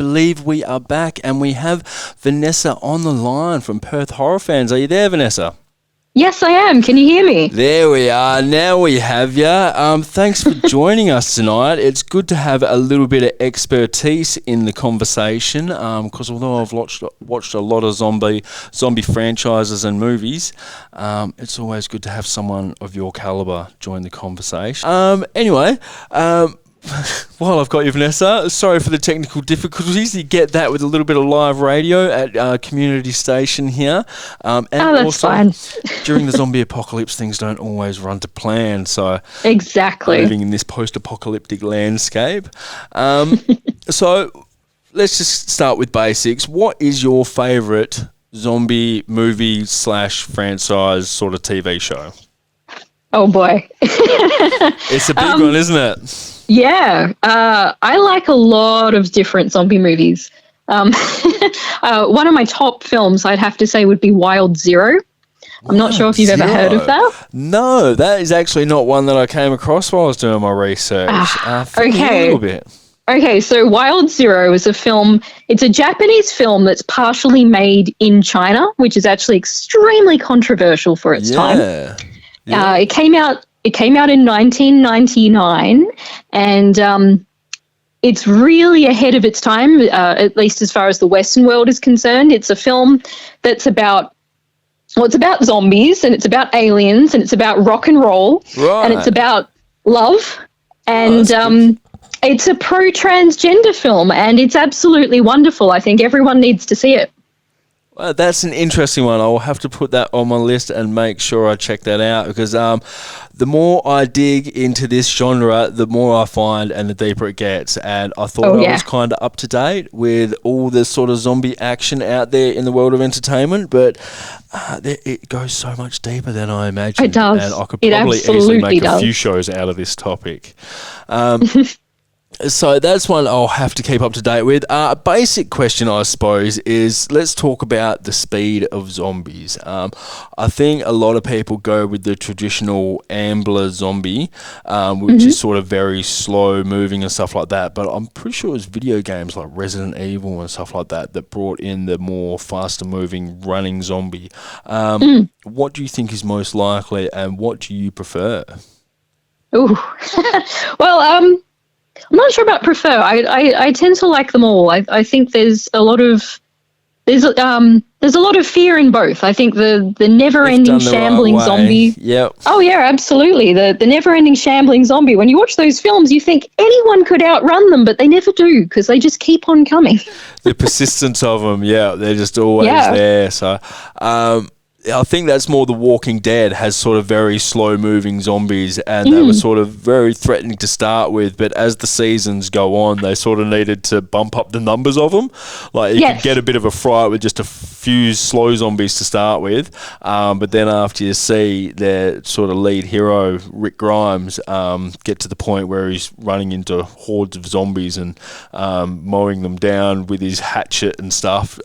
believe we are back, and we have Vanessa on the line from Perth Horror Fans. Are you there, Vanessa? Yes, I am. Can you hear me? There we are. Now we have you. Thanks for joining us tonight. It's good to have a little bit of expertise in the conversation, because although I've watched a lot of zombie franchises and movies, it's always good to have someone of your calibre join the conversation. Anyway, while I've got you, Vanessa, sorry for the technical difficulties. You get that with a little bit of live radio at our community station here. And that's also, fine. During the zombie apocalypse, things don't always run to plan. So exactly, living in this post-apocalyptic landscape. So let's just start with basics. What is your favourite zombie movie / franchise sort of TV show? Oh boy. It's a big one, isn't it? Yeah. I like a lot of different zombie movies. One of my top films, I'd have to say, would be Wild Zero. I'm not sure if you've ever heard of that. No, that is actually not one that I came across while I was doing my research. Okay. A little bit. Okay, so Wild Zero is a film. It's a Japanese film that's partially made in China, which is actually extremely controversial for its time. Yeah. It came out in 1999, and it's really ahead of its time, at least as far as the Western world is concerned. It's a film that's about zombies, and it's about aliens, and it's about rock and roll, and it's about love, and it's a pro-transgender film, and it's absolutely wonderful. I think everyone needs to see it. Well, that's an interesting one. I'll have to put that on my list and make sure I check that out, because the more I dig into this genre, the more I find and the deeper it gets. And I thought I was kind of up to date with all the sort of zombie action out there in the world of entertainment, but it goes so much deeper than I imagined. It does. And I could probably easily make a few shows out of this topic. So that's one I'll have to keep up to date with. A basic question, I suppose, is let's talk about the speed of zombies. I think a lot of people go with the traditional Ambler zombie, which is sort of very slow moving and stuff like that. But I'm pretty sure it was video games like Resident Evil and stuff like that that brought in the more faster moving running zombie. What do you think is most likely, and what do you prefer? Ooh, well, I'm not sure about prefer. I tend to like them all. I think there's a lot of fear in both. I think the never-ending shambling zombie. Yep. Oh yeah, absolutely. The never-ending shambling zombie. When you watch those films, you think anyone could outrun them, but they never do, because they just keep on coming. The persistence of them, they're just always there. So, I think that's more The Walking Dead has sort of very slow-moving zombies, and they were sort of very threatening to start with, but as the seasons go on, they sort of needed to bump up the numbers of them. Like, you could get a bit of a fright with just a few slow zombies to start with, but then after you see their sort of lead hero, Rick Grimes, get to the point where he's running into hordes of zombies and mowing them down with his hatchet and stuff,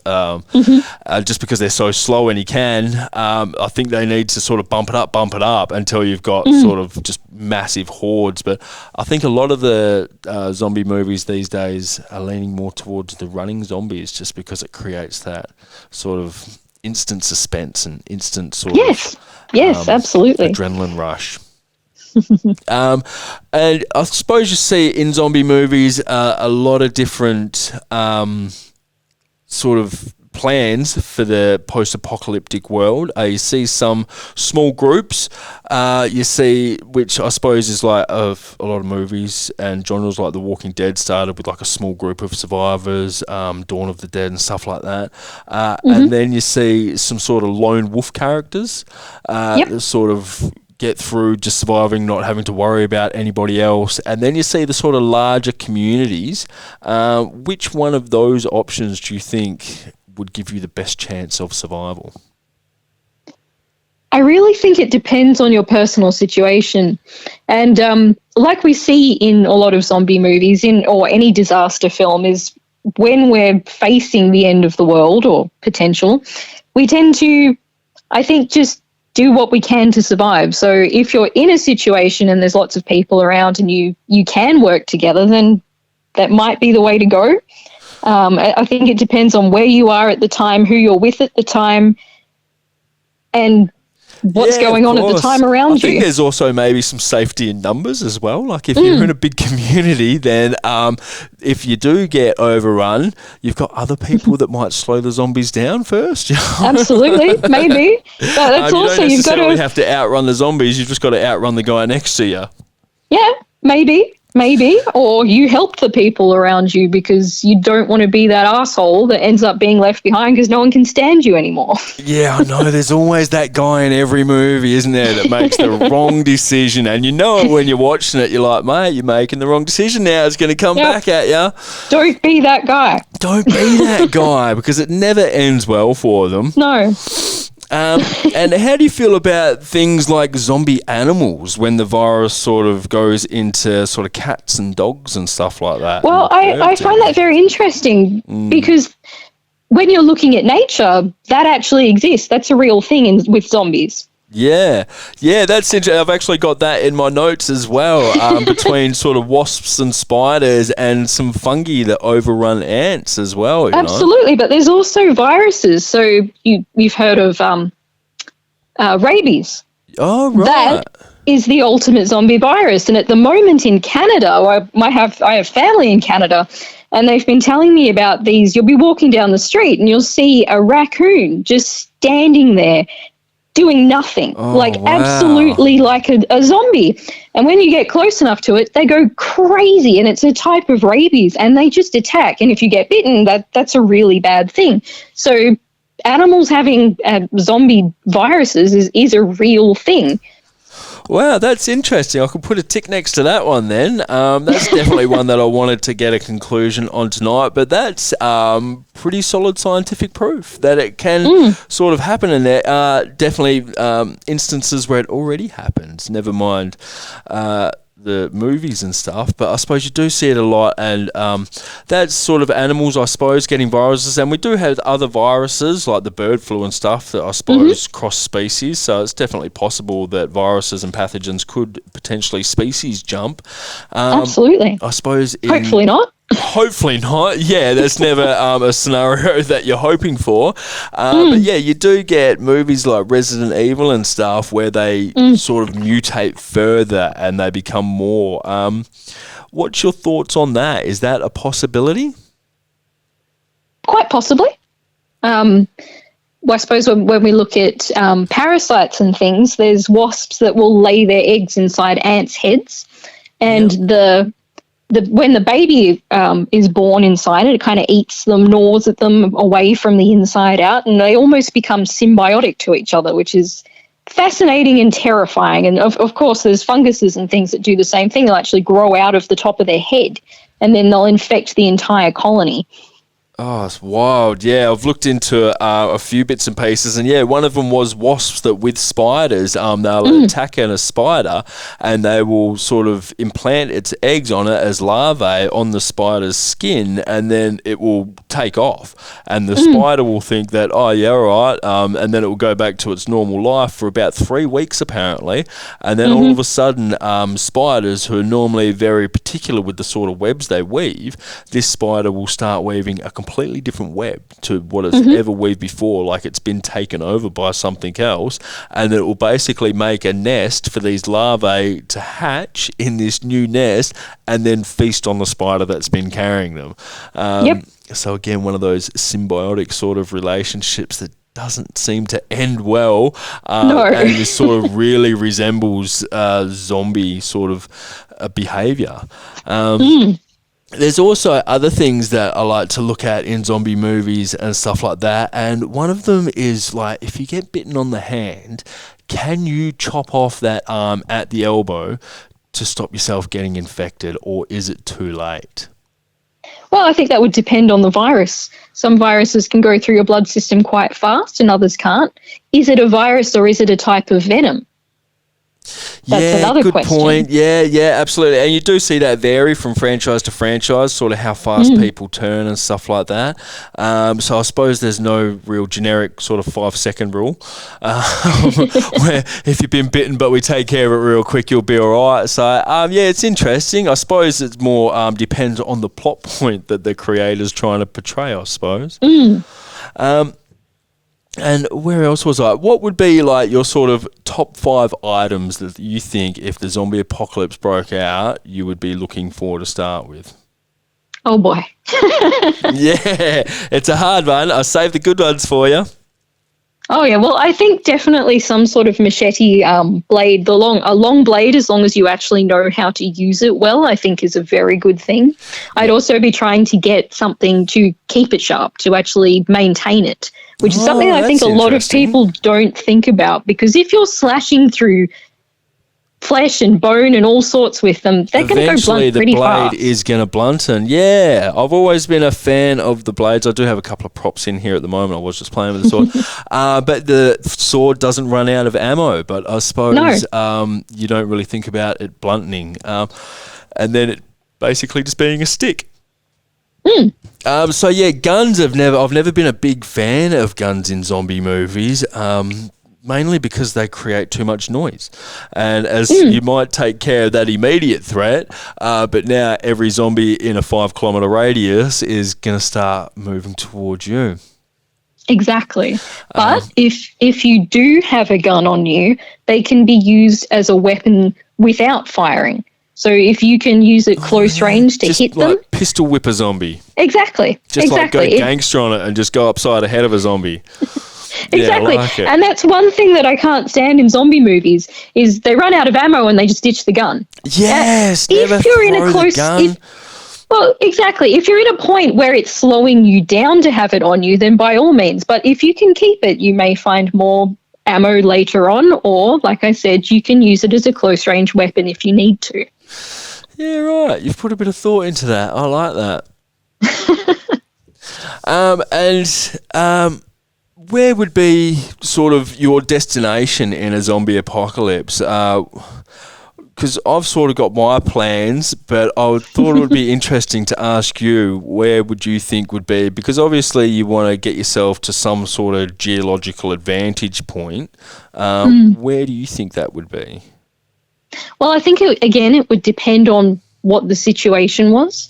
just because they're so slow and he can. I think they need to sort of bump it up until you've got sort of just massive hordes. But I think a lot of the zombie movies these days are leaning more towards the running zombies, just because it creates that sort of instant suspense and instant sort of absolutely adrenaline rush. And I suppose you see in zombie movies a lot of different sort of plans for the post-apocalyptic world. You see some small groups, you see, which I suppose is like of a lot of movies and genres, like The Walking Dead started with like a small group of survivors, Dawn of the Dead and stuff like that. And then you see some sort of lone wolf characters that sort of get through just surviving, not having to worry about anybody else. And then you see the sort of larger communities. Which one of those options do you think would give you the best chance of survival? I really think it depends on your personal situation. And like we see in a lot of zombie movies or any disaster film, is when we're facing the end of the world or potential, we tend to, I think, just do what we can to survive. So if you're in a situation and there's lots of people around and you can work together, then that might be the way to go. I think it depends on where you are at the time, who you're with at the time, and what's going on at the time around you. I think there's also maybe some safety in numbers as well. Like if you're in a big community, then if you do get overrun, you've got other people that might slow the zombies down first. Absolutely, maybe. But that's also you've got to have to outrun the zombies. You've just got to outrun the guy next to you. Yeah, maybe. Or you help the people around you because you don't want to be that asshole that ends up being left behind because no one can stand you anymore. Yeah, I know. There's always that guy in every movie, isn't there, that makes the wrong decision. And you know it when you're watching it. You're like, mate, you're making the wrong decision now. It's going to come back at you. Don't be that guy. Don't be that guy because it never ends well for them. No. And how do you feel about things like zombie animals when the virus sort of goes into sort of cats and dogs and stuff like that? Well, I find that very interesting because when you're looking at nature, that actually exists. That's a real thing with zombies. Yeah, that's interesting. I've actually got that in my notes as well, between sort of wasps and spiders and some fungi that overrun ants as well. Absolutely, but there's also viruses. So you've heard of rabies. Oh, right. That is the ultimate zombie virus. And at the moment in Canada, I have family in Canada, and they've been telling me about these. You'll be walking down the street and you'll see a raccoon just standing there doing nothing, absolutely like a zombie. And when you get close enough to it, they go crazy, and it's a type of rabies, and they just attack. And if you get bitten, that's a really bad thing. So animals having zombie viruses is a real thing. Wow, that's interesting. I could put a tick next to that one then. That's definitely one that I wanted to get a conclusion on tonight, but that's pretty solid scientific proof that it can sort of happen, and there are definitely instances where it already happens, never mind the movies and stuff, but I suppose you do see it a lot, and that's sort of animals, I suppose, getting viruses, and we do have other viruses like the bird flu and stuff that I suppose cross species, so it's definitely possible that viruses and pathogens could potentially species jump. Absolutely. I suppose hopefully not. Hopefully not. Yeah, that's never a scenario that you're hoping for. But yeah, you do get movies like Resident Evil and stuff where they sort of mutate further and they become more. What's your thoughts on that? Is that a possibility? Quite possibly. I suppose when we look at parasites and things, there's wasps that will lay their eggs inside ants' heads, and when the baby is born inside it kind of eats them, gnaws at them away from the inside out, and they almost become symbiotic to each other, which is fascinating and terrifying. And of course, there's funguses and things that do the same thing. They'll actually grow out of the top of their head, and then they'll infect the entire colony. Oh, it's wild. Yeah, I've looked into a few bits and pieces, and yeah, one of them was wasps that with spiders, they'll attack a spider and they will sort of implant its eggs on it as larvae on the spider's skin, and then it will take off, and the spider will think that, oh yeah, all right, and then it will go back to its normal life for about 3 weeks apparently, and then all of a sudden spiders who are normally very particular with the sort of webs they weave, this spider will start weaving a completely different web to what it's ever weaved before, like it's been taken over by something else, and it will basically make a nest for these larvae to hatch in this new nest and then feast on the spider that's been carrying them. So again, one of those symbiotic sort of relationships that doesn't seem to end well, and this sort of really resembles zombie sort of behaviour. There's also other things that I like to look at in zombie movies and stuff like that, and one of them is like, if you get bitten on the hand, can you chop off that arm at the elbow to stop yourself getting infected, or is it too late? Well, I think that would depend on the virus. Some viruses can go through your blood system quite fast and others can't. Is it a virus or is it a type of venom? That's another good question. point. Yeah, absolutely. And you do see that vary from franchise to franchise, sort of how fast people turn and stuff like that. So I suppose there's no real generic sort of 5-second rule where if you've been bitten but we take care of it real quick, you'll be all right. So, it's interesting. I suppose it's more depends on the plot point that the creator's trying to portray, I suppose. And where else was I? What would be like your sort of top 5 items that you think if the zombie apocalypse broke out, you would be looking for to start with? Oh boy. Yeah, it's a hard one. I saved the good ones for you. Oh yeah, well I think definitely some sort of machete blade, a long blade, as long as you actually know how to use it well, I think is a very good thing. I'd also be trying to get something to keep it sharp, to actually maintain it, which is something I think a lot of people don't think about, because if you're slashing through flesh and bone and all sorts with them, they're going to go blunt pretty fast. The blade is going to blunten. Yeah, I've always been a fan of the blades. I do have a couple of props in here at the moment. I was just playing with the sword. But the sword doesn't run out of ammo, but I suppose you don't really think about it blunting. And then it basically just being a stick. Guns. I've never been a big fan of guns in zombie movies. Mainly because they create too much noise. And as you might take care of that immediate threat, but now every zombie in a 5-kilometre radius is going to start moving towards you. Exactly. But if you do have a gun on you, they can be used as a weapon without firing. So if you can use it close range to hit them. Just like pistol whip a zombie. Exactly. Like go gangster on it and just go upside ahead of a zombie. Exactly. Yeah, I like it. And that's one thing that I can't stand in zombie movies is they run out of ammo and they just ditch the gun. Yes, if you're in a close gun. Well, exactly. If you're in a point where it's slowing you down to have it on you, then by all means. But if you can keep it, you may find more ammo later on, or, like I said, you can use it as a close-range weapon if you need to. Yeah, right. You've put a bit of thought into that. I like that. Where would be sort of your destination in a zombie apocalypse? Because I've sort of got my plans, but I thought it would be interesting to ask you, where would you think would be? Because obviously you want to get yourself to some sort of geological advantage point. Where do you think that would be? Well, I think, it would depend on what the situation was.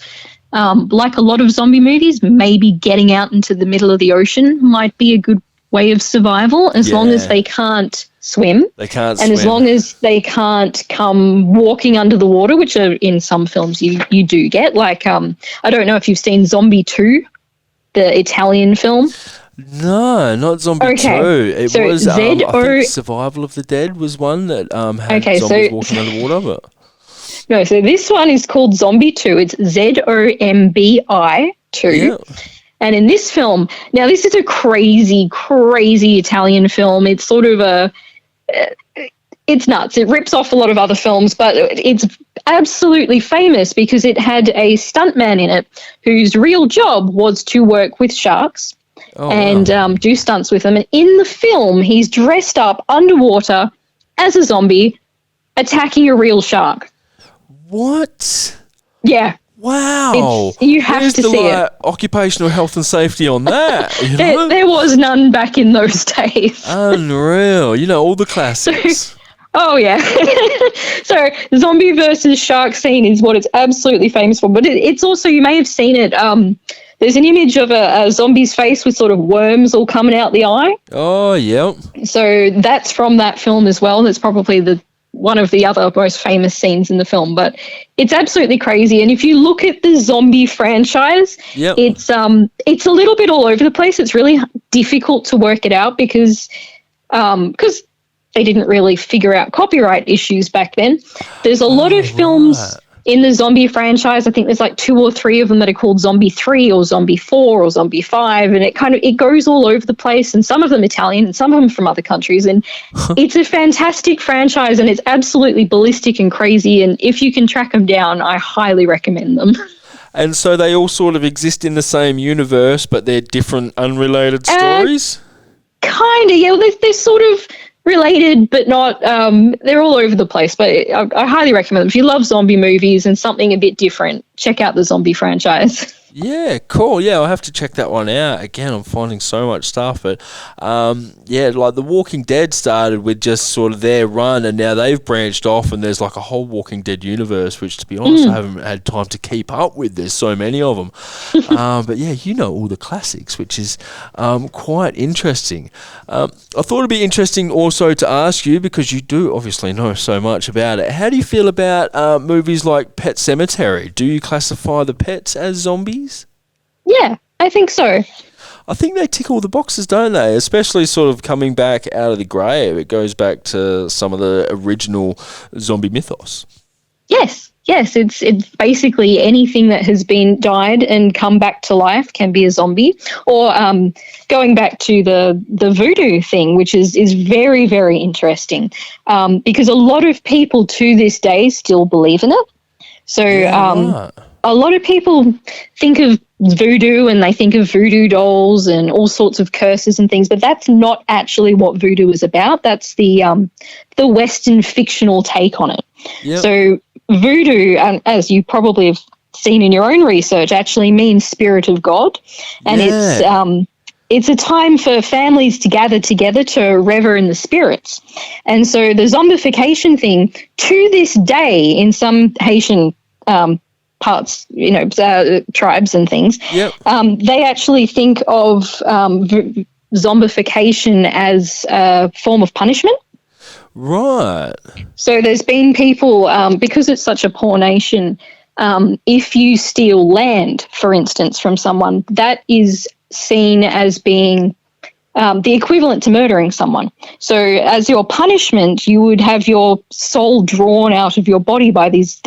Like a lot of zombie movies, maybe getting out into the middle of the ocean might be a good way of survival, as long as they can't swim. They can't swim. And as long as they can't come walking under the water, which are in some films you do get. Like, I don't know if you've seen Zombie 2, the Italian film. No, not Zombie 2. It was, I think Survival of the Dead was one that had zombies walking underwater. But no, so this one is called Zombie 2. It's ZOMBI 2. Yeah. And in this film, now this is a crazy, crazy Italian film. It's sort of it's nuts. It rips off a lot of other films, but it's absolutely famous because it had a stuntman in it whose real job was to work with sharks do stunts with them. And in the film, he's dressed up underwater as a zombie attacking a real shark. What? Yeah. Wow. You have to see it. Occupational health and safety on that. There was none back in those days. Unreal. All the classics. Oh, yeah. So zombie versus shark scene is what it's absolutely famous for. But it's also, you may have seen it, there's an image of a zombie's face with sort of worms all coming out the eye. Oh, yeah. So that's from that film as well. That's probably one of the other most famous scenes in the film, but it's absolutely crazy. And if you look at the zombie franchise, it's a little bit all over the place. It's really difficult to work it out because they didn't really figure out copyright issues back then. There's a lot of films in the zombie franchise. I think there's like 2 or 3 of them that are called Zombie 3 or Zombie 4 or Zombie 5, and it goes all over the place, and some of them Italian and some of them from other countries, and it's a fantastic franchise, and it's absolutely ballistic and crazy, and if you can track them down, I highly recommend them. And so they all sort of exist in the same universe, but they're different unrelated stories? Kind of, yeah. They're sort of related, but not. They're all over the place. But I highly recommend them. If you love zombie movies and something a bit different, check out the zombie franchise. Yeah, cool. Yeah, I'll have to check that one out. Again, I'm finding so much stuff. But, like The Walking Dead started with just sort of their run, and now they've branched off, and there's like a whole Walking Dead universe, which, to be honest, I haven't had time to keep up with. There's so many of them. But, yeah, you know all the classics, which is quite interesting. I thought it'd be interesting also to ask you, because you do obviously know so much about it. How do you feel about movies like Pet Sematary? Do you classify the pets as zombies? Yeah, I think so. I think they tick all the boxes, don't they? Especially sort of coming back out of the grave. It goes back to some of the original zombie mythos. Yes. It's basically anything that has been died and come back to life can be a zombie. Or going back to the voodoo thing, which is very, very interesting, because a lot of people to this day still believe in it. So right. A lot of people think of voodoo and they think of voodoo dolls and all sorts of curses and things, but that's not actually what voodoo is about. That's the Western fictional take on it. Yep. So voodoo, as you probably have seen in your own research, actually means spirit of God, and it's a time for families to gather together to revel in the spirits. And so the zombification thing, to this day, in some Haitian parts, tribes and things, they actually think of zombification as a form of punishment. Right. So there's been people, because it's such a poor nation, if you steal land, for instance, from someone, that is seen as being the equivalent to murdering someone. So as your punishment, you would have your soul drawn out of your body by these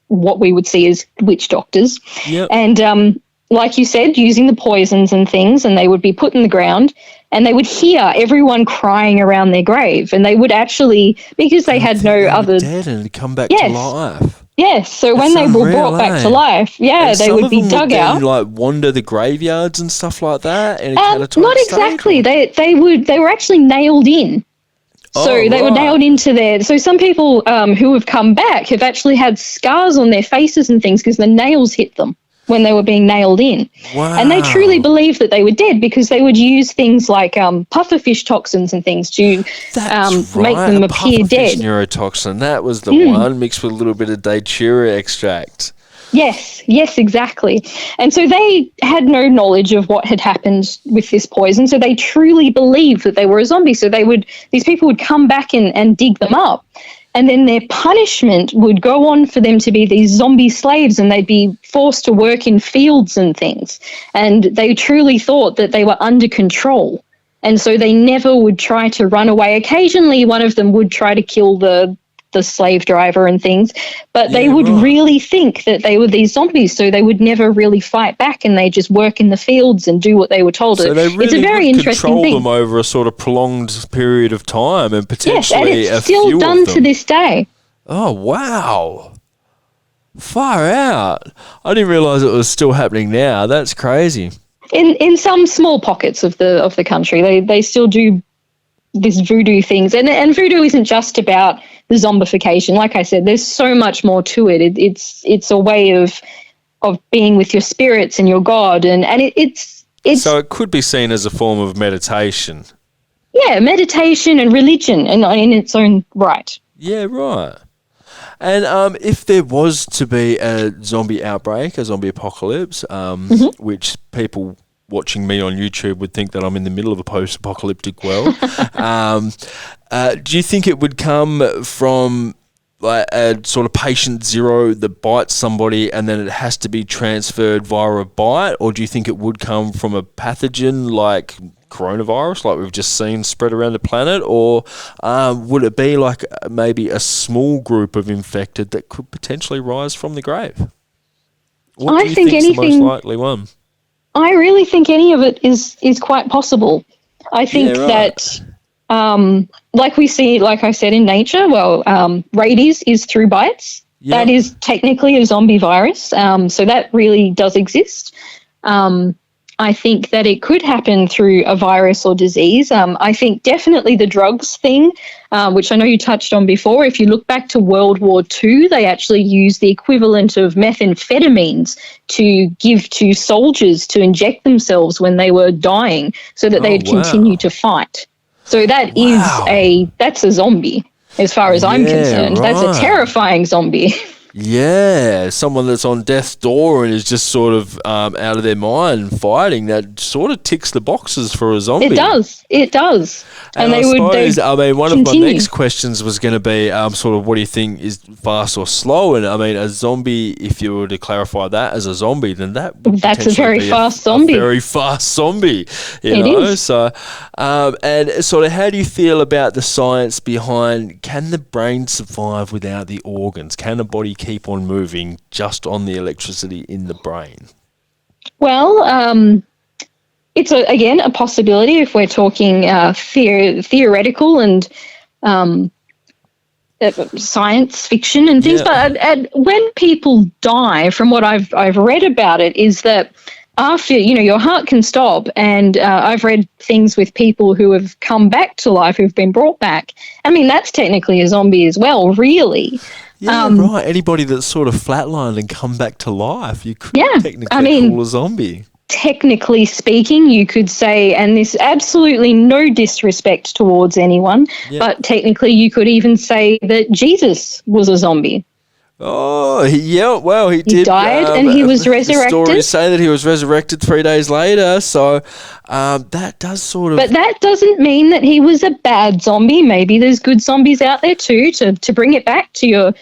what we would see as witch doctors. Yep. And like you said, using the poisons and things, and they would be put in the ground, and they would hear everyone crying around their grave, and they would actually, because they had no other... dead and come back to life. Yes, so when they were brought back to life, they would be dug out. Like wander the graveyards and stuff like that. In a not exactly. They were actually nailed in. So they were nailed into there. So some people who have come back have actually had scars on their faces and things because the nails hit them when they were being nailed in. Wow. And they truly believed that they were dead because they would use things like pufferfish toxins and things to make them appear dead. Neurotoxin, that was the one, mixed with a little bit of datura extract. Yes, exactly. And so they had no knowledge of what had happened with this poison, so they truly believed that they were a zombie. So these people would come back and dig them up, and then their punishment would go on for them to be these zombie slaves, and they'd be forced to work in fields and things. And they truly thought that they were under control, and so they never would try to run away. Occasionally, one of them would try to kill the slave driver and things, but they would really think that they were these zombies, so they would never really fight back, and they just work in the fields and do what they were told. So they really it's a very interesting control thing. Them over a sort of prolonged period of time, and potentially and it's still done to this day. Oh wow, far out! I didn't realise it was still happening now. That's crazy. In some small pockets of the country, they still do this voodoo things, and voodoo isn't just about the zombification. Like I said, there's so much more to it. It's a way of being with your spirits and your God, and it's so it could be seen as a form of meditation. Yeah, meditation and religion, and in its own right. Yeah, right. And if there was to be a zombie outbreak, a zombie apocalypse, which people watching me on YouTube would think that I'm in the middle of a post-apocalyptic world. Do you think it would come from like a sort of patient zero that bites somebody and then it has to be transferred via a bite, or do you think it would come from a pathogen like coronavirus, like we've just seen spread around the planet, or would it be like maybe a small group of infected that could potentially rise from the grave? What do you think is the most likely one? I really think any of it is quite possible. I think that, like I said in nature, rabies is through bites. Yep. That is technically a zombie virus, so that really does exist. I think that it could happen through a virus or disease. I think definitely the drugs thing, which I know you touched on before. If you look back to World War II, they actually used the equivalent of methamphetamines to give to soldiers to inject themselves when they were dying so that they'd continue to fight. So that's a zombie as far as I'm concerned. Right. That's a terrifying zombie. Yeah, someone that's on death's door and is just sort of out of their mind fighting, that sort of ticks the boxes for a zombie. It does. And I suppose, one of my next questions was going to be sort of what do you think is fast or slow? And I mean, a zombie, if you were to clarify that as a zombie, then that's a very fast zombie. A very fast zombie, It is. So, and sort of how do you feel about the science behind, can the brain survive without the organs? Can the body keep on moving just on the electricity in the brain? Well, it's again a possibility if we're talking theoretical and science fiction and things. But when people die, from what I've read about it, is that after your heart can stop, and I've read things with people who have come back to life, who've been brought back. I mean, that's technically a zombie as well, really. Yeah, right. Anybody that's sort of flatlined and come back to life, you could technically call a zombie. Technically speaking, you could say, and this absolutely no disrespect towards anyone, but technically you could even say that Jesus was a zombie. Oh, yeah, well, he did. He died and he was resurrected. Stories say that he was resurrected 3 days later, so that does sort of... But that doesn't mean that he was a bad zombie. Maybe there's good zombies out there too, to bring it back to your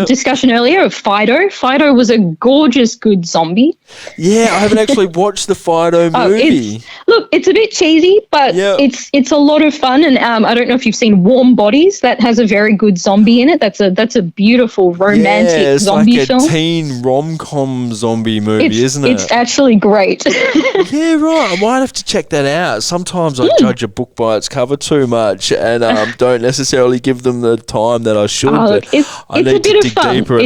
discussion earlier of Fido. Fido was a gorgeous, good zombie. Yeah, I haven't actually watched the Fido movie. It's a bit cheesy, but it's a lot of fun. And I don't know if you've seen Warm Bodies. That has a very good zombie in it. That's a beautiful romantic zombie film. It's like a teen rom-com zombie movie, isn't it? It's actually great. Yeah, right. I might have to check that out. Sometimes I judge a book by its cover too much and don't necessarily give them the time that I should. I need to dig deeper.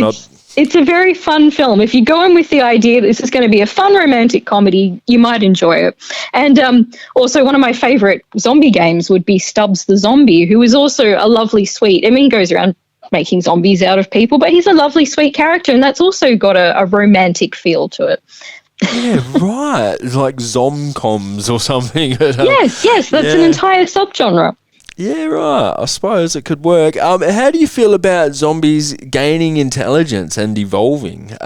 It's a very fun film. If you go in with the idea that this is going to be a fun romantic comedy, you might enjoy it. And also one of my favourite zombie games would be Stubbs the Zombie, who is also a lovely, sweet, he goes around making zombies out of people, but he's a lovely, sweet character, and that's also got a romantic feel to it. Yeah, right. It's like zomcoms or something. Yes, that's an entire subgenre. Yeah, right. I suppose it could work. How do you feel about zombies gaining intelligence and evolving,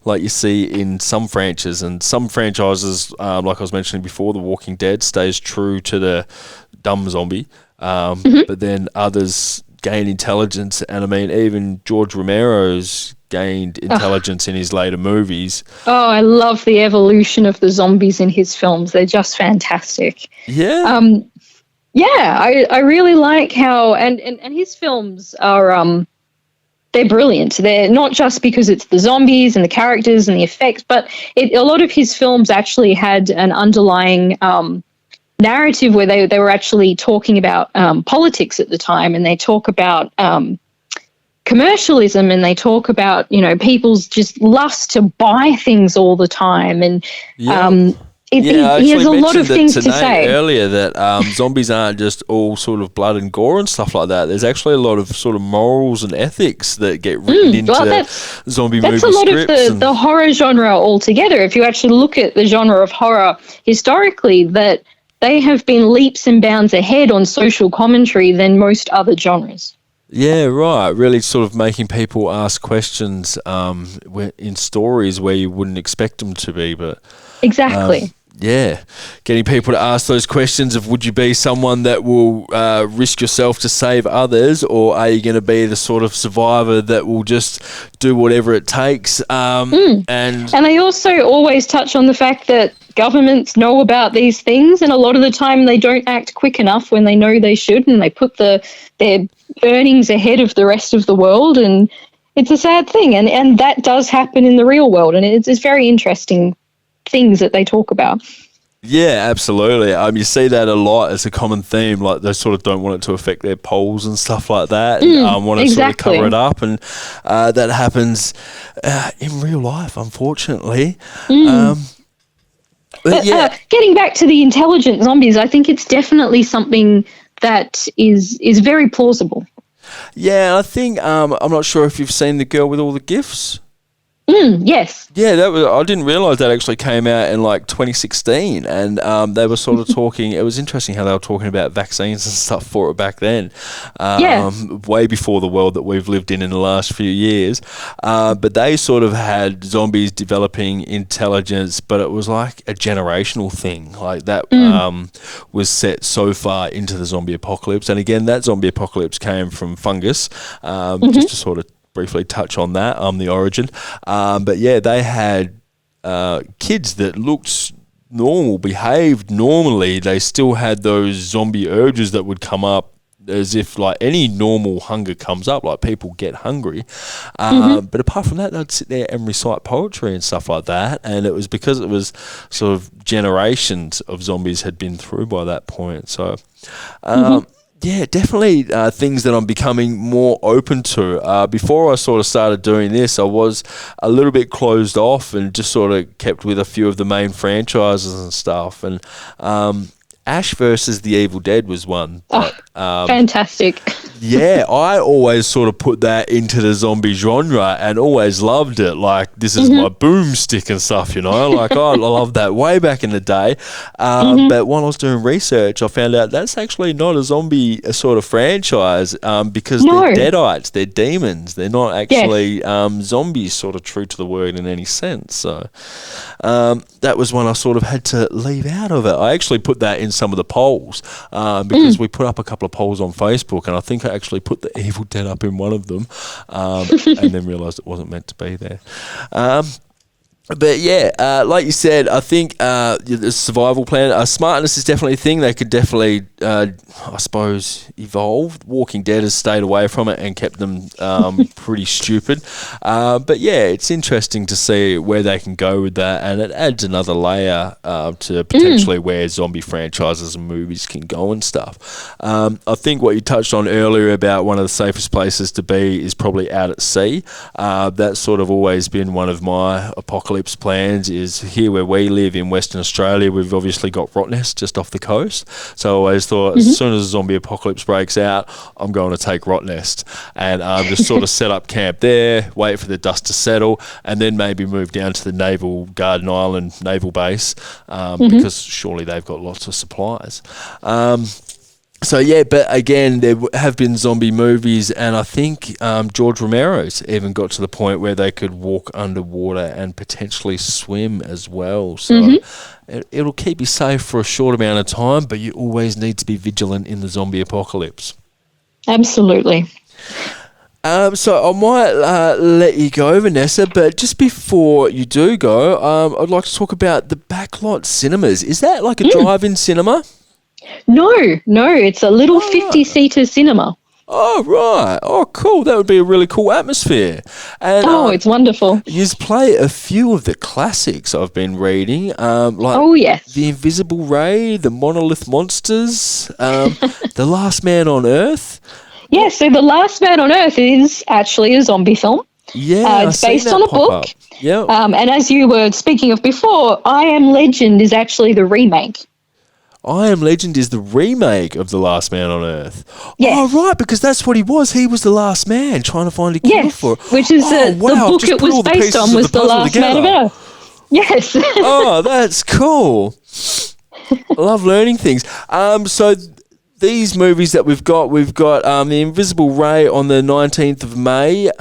like you see in some franchises? And some franchises, like I was mentioning before, The Walking Dead stays true to the dumb zombie, but then others gain intelligence. And even George Romero's gained intelligence in his later movies. Oh, I love the evolution of the zombies in his films. They're just fantastic. Yeah. I really like how, and his films are, they're brilliant. They're not just because it's the zombies and the characters and the effects, but a lot of his films actually had an underlying narrative where they were actually talking about politics at the time, and they talk about commercialism, and they talk about, people's just lust to buy things all the time, and he has a lot of things to say. Earlier that zombies aren't just all sort of blood and gore and stuff like that. There's actually a lot of sort of morals and ethics that get written into zombie movie scripts. That's a lot of the horror genre altogether. If you actually look at the genre of horror historically, that they have been leaps and bounds ahead on social commentary than most other genres. Yeah, right. Really sort of making people ask questions in stories where you wouldn't expect them to be. But exactly. Getting people to ask those questions of, would you be someone that will risk yourself to save others, or are you going to be the sort of survivor that will just do whatever it takes? And they also always touch on the fact that governments know about these things, and a lot of the time they don't act quick enough when they know they should, and they put their earnings ahead of the rest of the world, and it's a sad thing. And that does happen in the real world, and it's very interesting things that they talk about. Yeah, absolutely. You see that a lot as a common theme, like they sort of don't want it to affect their polls and stuff like that, and want to sort of cover it up, and that happens in real life, unfortunately. Getting back to the intelligent zombies, I think it's definitely something that is very plausible. Yeah, I think I'm not sure if you've seen The Girl with All the Gifts. Yes. Yeah, I didn't realise that actually came out in like 2016, and they were sort of talking. It was interesting how they were talking about vaccines and stuff for it back then, way before the world that we've lived in the last few years. But they sort of had zombies developing intelligence, but it was like a generational thing, like that was set so far into the zombie apocalypse. And again, that zombie apocalypse came from fungus, just to sort of briefly touch on that, the origin. But yeah, they had kids that looked normal, behaved normally. They still had those zombie urges that would come up as if like any normal hunger comes up, like people get hungry. But apart from that, they'd sit there and recite poetry and stuff like that. And it was because it was sort of generations of zombies had been through by that point. So, yeah, definitely things that I'm becoming more open to. Before I sort of started doing this, I was a little bit closed off and just sort of kept with a few of the main franchises and stuff. And Ash versus the Evil Dead was one. Fantastic. Yeah, I always sort of put that into the zombie genre and always loved it. Like, this is my boomstick and stuff, you know. Like, I loved that way back in the day. But while I was doing research, I found out that's actually not a zombie sort of franchise because they're deadites, they're demons. They're not actually zombies, sort of true to the word in any sense. So that was one I sort of had to leave out of it. I actually put that in some of the polls because we put up a couple of polls on Facebook, and I think I actually put the Evil Dead up in one of them, and then realised it wasn't meant to be there. But yeah, like you said, I think the survival plan, smartness is definitely a thing. They could definitely, I suppose, evolve. Walking Dead has stayed away from it and kept them pretty stupid. But yeah, it's interesting to see where they can go with that, and it adds another layer to potentially where zombie franchises and movies can go and stuff. I think what you touched on earlier about one of the safest places to be is probably out at sea. That's sort of always been one of my apocalypse plans. Is here where we live in Western Australia, we've obviously got Rottnest just off the coast, so I always thought as soon as a zombie apocalypse breaks out, I'm going to take Rottnest and just sort of set up camp there, wait for the dust to settle, and then maybe move down to the Naval Garden Island Naval Base because surely they've got lots of supplies. So yeah, but again, there have been zombie movies, and I think George Romero's even got to the point where they could walk underwater and potentially swim as well. So it'll keep you safe for a short amount of time, but you always need to be vigilant in the zombie apocalypse. Absolutely. So I might let you go, Vanessa, but just before you do go, I'd like to talk about the Backlot Cinemas. Is that like a drive-in cinema? No, it's a little 50-seater cinema. Oh, right. Oh, cool. That would be a really cool atmosphere. And, it's wonderful. You play a few of the classics I've been reading, like The Invisible Ray, The Monolith Monsters, The Last Man on Earth. Yeah, so The Last Man on Earth is actually a zombie film. Yeah, it's based on a book. Yeah. And as you were speaking of before, I Am Legend is actually the remake. I Am Legend is the remake of The Last Man on Earth. Yes. Oh, right, because that's what he was. He was the last man trying to find a cure for it. Which is the book it was based on was The Last Man on Earth. Yes. Oh, that's cool. I love learning things. So these movies that we've got The Invisible Ray on the 19th of May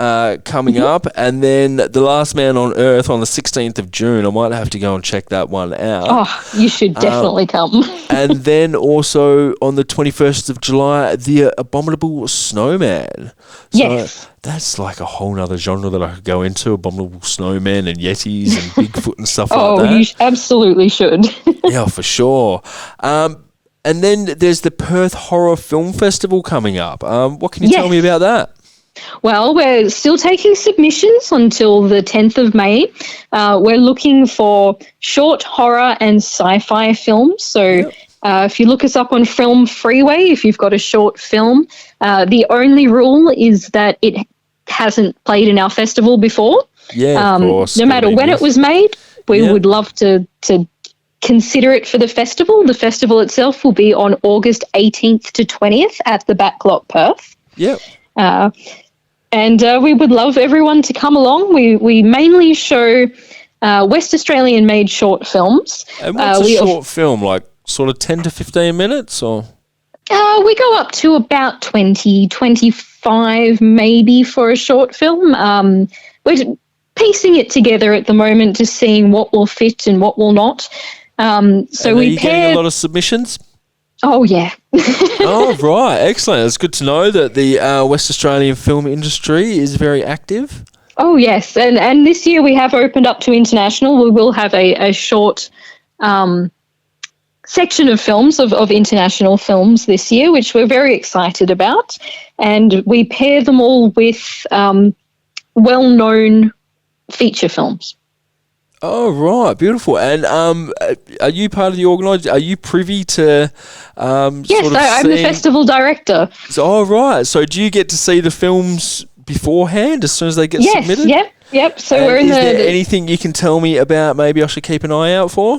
coming up, and then The Last Man on Earth on the 16th of June. I might have to go and check that one out. Oh, you should definitely come. And then also on the 21st of July, The Abominable Snowman. So yes. That's like a whole nother genre that I could go into, Abominable Snowmen and Yetis and Bigfoot and stuff like that. Oh, you absolutely should. Yeah, for sure. And then there's the Perth Horror Film Festival coming up. What can you tell me about that? Well, we're still taking submissions until the 10th of May. We're looking for short horror and sci-fi films. So if you look us up on Film Freeway, if you've got a short film, the only rule is that it hasn't played in our festival before. Yeah, of course. No matter when it was made, we would love to consider it for the festival. The festival itself will be on August 18th to 20th at the Backlot Perth. Yep. And we would love everyone to come along. We mainly show West Australian-made short films. And what's a short film, like sort of 10 to 15 minutes or? We go up to about 20, 25 maybe for a short film. We're piecing it together at the moment, just seeing what will fit and what will not. So and we are you getting a lot of submissions? Oh, yeah. Oh, right. Excellent. It's good to know that the West Australian film industry is very active. Oh, yes. And this year we have opened up to international. We will have a short section of films, of international films this year, which we're very excited about. And we pair them all with well-known feature films. Oh, right. Beautiful. And are you part of the organisation? Are you privy to Yes, I'm the festival director. Oh, right. So do you get to see the films beforehand as soon as they get submitted? Yes, yep. So we're is there anything you can tell me about maybe I should keep an eye out for?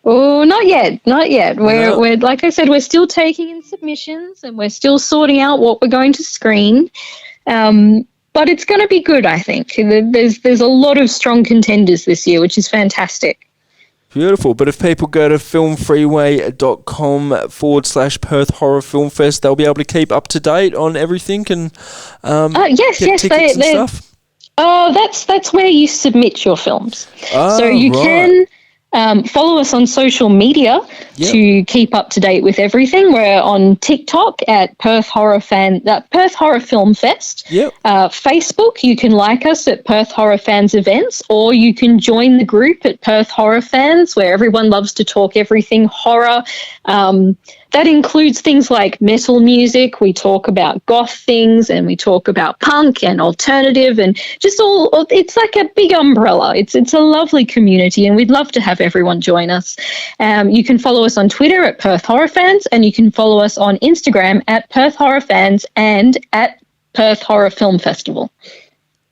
Oh, not yet. We're like I said, we're still taking in submissions and we're still sorting out what we're going to screen. But it's going to be good, I think. There's a lot of strong contenders this year, which is fantastic. Beautiful. But if people go to filmfreeway.com/Perth Horror Film Fest, they'll be able to keep up to date on everything and yes, get tickets and stuff. Oh, that's where you submit your films. So you can follow us on social media to keep up to date with everything. We're on TikTok at Perth Horror Film Fest. Yep. Facebook, you can like us at Perth Horror Fans Events, or you can join the group at Perth Horror Fans, where everyone loves to talk everything horror. That includes things like metal music. We talk about goth things, and we talk about punk and alternative, and just all. It's like a big umbrella. It's a lovely community, and we'd love to have everyone join us. You can follow us on Twitter at Perth Horror Fans, and you can follow us on Instagram at Perth Horror Fans and at Perth Horror Film Festival.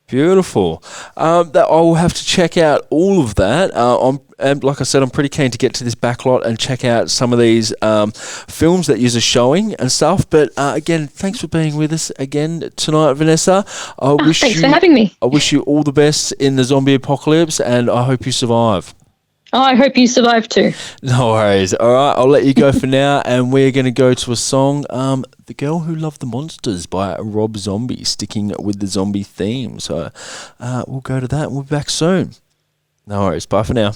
Beautiful. That I will have to check out all of that. And like I said, I'm pretty keen to get to this backlot and check out some of these films that you're showing and stuff. But again, thanks for being with us again tonight, Vanessa. Thanks for having me. I wish you all the best in the zombie apocalypse, and I hope you survive. Oh, I hope you survive too. No worries. All right, I'll let you go for now, and we're going to go to a song, The Girl Who Loved the Monsters by Rob Zombie, sticking with the zombie theme. So we'll go to that, and we'll be back soon. No worries. Bye for now.